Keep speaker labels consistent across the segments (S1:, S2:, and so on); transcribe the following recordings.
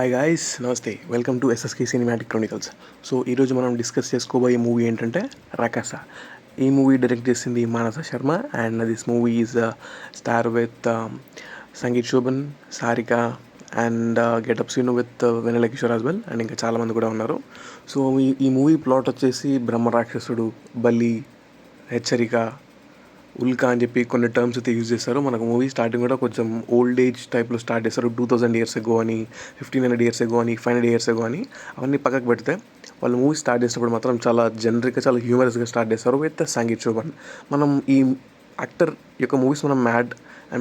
S1: Hi guys, నమస్తే. Welcome to SSK cinematic Chronicles. So ఈరోజు మనం డిస్కస్ చేసుకోబోయే మూవీ ఏంటంటే రకాస. ఈ మూవీ డైరెక్ట్ చేసింది Manasa Sharma and this movie is star with Sangeet Shobhan, Sarika and getup Seenu with Vennela Kishore as well and ఇంకా చాలామంది కూడా ఉన్నారు. సో ఈ మూవీ ప్లాట్ వచ్చేసి బ్రహ్మ రాక్షసుడు, బలి, హెచ్చరిక, ఉల్కా అని చెప్పి కొన్ని టర్మ్స్ అయితే యూజ్ చేస్తారు. మనకు మూవీ స్టార్టింగ్ కూడా కొంచెం ఓల్డ్ ఏజ్ టైప్లో స్టార్ట్ చేస్తారు. 2000 years ago అని, 1500 years ago అని, 500 years ago అని అవన్నీ పక్కకు పెడితే వాళ్ళు మూవీ స్టార్ట్ చేసినప్పుడు మాత్రం చాలా జనరిక్గా, చాలా హ్యూమరస్గా స్టార్ట్ చేస్తారు విత్ సంగీత్ శోభన్. మనం ఈ యాక్టర్ యొక్క మూవీస్ మనం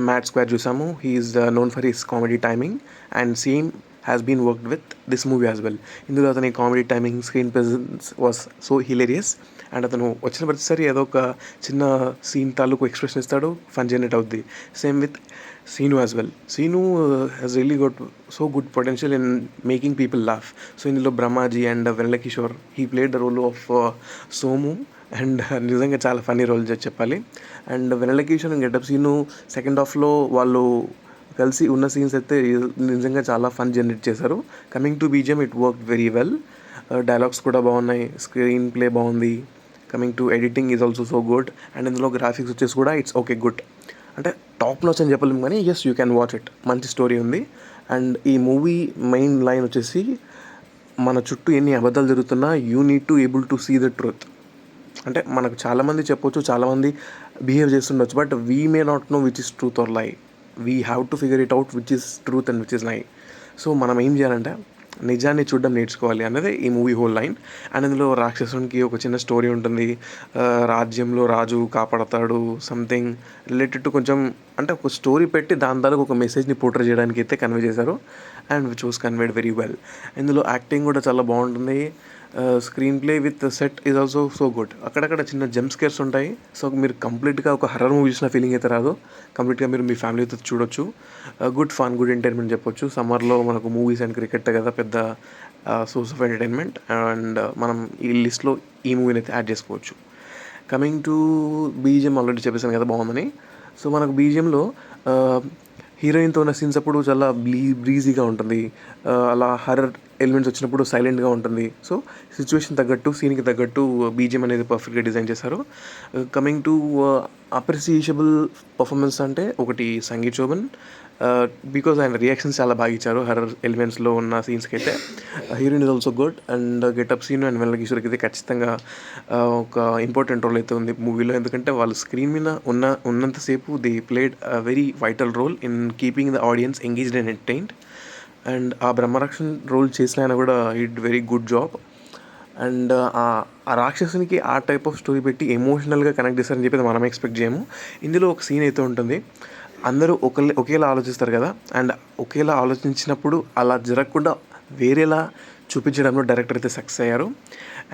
S1: మ్యాడ్ స్క్వేర్ చూసాము. He is known for his comedy timing and same has been worked with this movie as well. ఇందులో అతని comedy timing, screen presence was so hilarious and అతను వచ్చిన ప్రతిసారి ఏదో ఒక చిన్న సీన్ తాలూకు ఎక్స్ప్రెషన్ ఇస్తాడు, ఫన్ జనరేట్ అవుద్ది. Same with Seenu as well. Seenu has really got so good potential in making people laugh. So ఇందులో Brahmaji and Vennela Kishore he played the role of Somu and నిజంగా చాలా ఫన్నీ రోల్ చెప్పాలి. And Vennela Kishore and getup Seenu second హాఫ్లో వాళ్ళు కలిసి ఉన్న సీన్స్ అయితే నిజంగా చాలా ఫన్ జనరేట్ చేశారు. Coming to BGM, it work very well. Dialogues కూడా బాగున్నాయి, స్క్రీన్ ప్లే బాగుంది. Coming to editing is also so good and ఇందులో గ్రాఫిక్స్ వచ్చేసి కూడా ఇట్స్ ఓకే గుడ్. అంటే టాప్ నాచ్ అని చెప్పలేము కానీ yes you can watch it. మంచి స్టోరీ ఉంది. అండ్ ఈ మూవీ మెయిన్ లైన్ వచ్చేసి మన చుట్టూ ఎన్ని అబద్ధాలు జరుగుతున్నా you need to able to see the truth. అంటే మనకు చాలామంది చెప్పొచ్చు, చాలామంది బిహేవ్ చేస్తుండొచ్చు, but we may not know which is truth or lie. We have to figure it out which is truth and which is లై. So మనం ఏం చేయాలంటే నిజాన్ని చూడడం నేర్చుకోవాలి అన్నదే ఈ మూవీ హోల్ లైన్. అండ్ ఇందులో రాక్షసునికి ఒక చిన్న స్టోరీ ఉంటుంది. రాజ్యంలో రాజు కాపాడతాడు, సంథింగ్ రిలేటెడ్ టు కొంచెం అంటే ఒక స్టోరీ పెట్టి దాని ద్వారా ఒక మెసేజ్ని పోర్ట్రే చేయడానికి అయితే కన్వే చేశారు and which was conveyed very well. ఇందులో యాక్టింగ్ కూడా చాలా బాగుంటుంది. Screen play with set is also so good. అక్కడక్కడ చిన్న జంప్ స్కేర్స్ ఉంటాయి. సో మీరు కంప్లీట్గా ఒక హర్రర్ మూవీ చూసిన ఫీలింగ్ అయితే రాదు. కంప్లీట్గా మీరు మీ ఫ్యామిలీతో చూడొచ్చు. గుడ్ ఫన్, గుడ్ ఎంటర్టైన్మెంట్ చెప్పొచ్చు. సమ్మర్లో మనకు మూవీస్ అండ్ క్రికెట్ కదా పెద్ద సోర్స్ ఆఫ్ ఎంటర్టైన్మెంట్ అండ్ మనం ఈ లిస్ట్లో ఈ మూవీని అయితే యాడ్ చేసుకోవచ్చు. కమింగ్ టు బీజిఎం ఆల్రెడీ చెప్పేసాను కదా బాగుందని. సో మనకు బీజిఎంలో హీరోయిన్తో ఉన్న సీన్స్ అప్పుడు చాలా బ్రీజీగా ఉంటుంది. అలా హర్రర్ ఎలిమెంట్స్ వచ్చినప్పుడు సైలెంట్గా ఉంటుంది. సో సిచ్యువేషన్ తగ్గట్టు, సీన్కి తగ్గట్టు బీజిఎం అనేది పర్ఫెక్ట్గా డిజైన్ చేశారు. కమింగ్ టు అప్రిసియేషబుల్ పర్ఫార్మెన్స్ అంటే ఒకటి సంగీత్ శోభన్, బికాజ్ ఆయన రియాక్షన్స్ చాలా బాగా ఇచ్చారు హర్రర్ ఎలిమెంట్స్లో ఉన్న సీన్స్కి అయితే. Heroine is also good and getup scene and Vennela కిషోర్కి అయితే ఖచ్చితంగా ఒక ఇంపార్టెంట్ రోల్ అయితే ఉంది మూవీలో. ఎందుకంటే వాళ్ళు స్క్రీన్ మీద ఉన్నంతసేపు they played a very vital role in keeping the audience engaged and entertained. And ఆ బ్రహ్మరాక్షన్ రోల్ చేసిన ఆయన కూడా it very good job. And ఆ రాక్షసునికి ఆ టైప్ ఆఫ్ స్టోరీ పెట్టి ఎమోషనల్గా కనెక్ట్ చేస్తారని చెప్పి మనం ఎక్స్పెక్ట్ చేయము. ఇందులో ఒక సీన్ అయితే ఉంటుంది. అందరూ ఒకేలా ఆలోచిస్తారు కదా, అండ్ ఒకేలా ఆలోచించినప్పుడు అలా జరగకుండా వేరేలా చూపించడంలో డైరెక్టర్ అయితే సక్సెస్ అయ్యారు.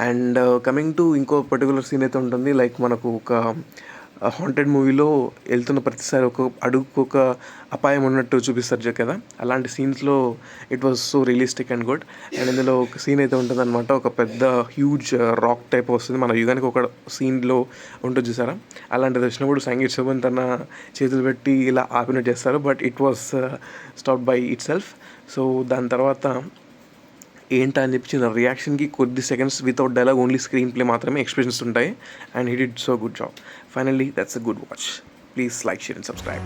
S1: అండ్ కమింగ్ టు ఇంకో పర్టికులర్ సీన్ అయితే ఉంటుంది. లైక్ మనకు ఒక హాంటెడ్ మూవీలో వెళ్తున్న ప్రతిసారి ఒక అడుగుకు ఒక అపాయం ఉన్నట్టు చూపిస్తారు కదా, అలాంటి సీన్స్లో it was so realistic and good. And ఇందులో ఒక సీన్ అయితే ఉంటుంది అనమాట. ఒక పెద్ద హ్యూజ్ రాక్ టైప్ వస్తుంది మన యుగానికి ఒక సీన్లో ఉంటుంది చూసారా, అలాంటిది వచ్చినప్పుడు సంగీత్ శోభన్ తన చేతులు పెట్టి ఇలా ఆపినట్టు చేస్తారు. But it was stop by it self. So దాని తర్వాత ఏంటా అని చెప్పి చిన్న రియాక్షన్కి కొద్ది seconds without dialogue, only screen play మాత్రమే ఎక్స్ప్రెషన్స్ ఉంటాయి and he did so good job. Finally that's a good watch. Please like, share and subscribe.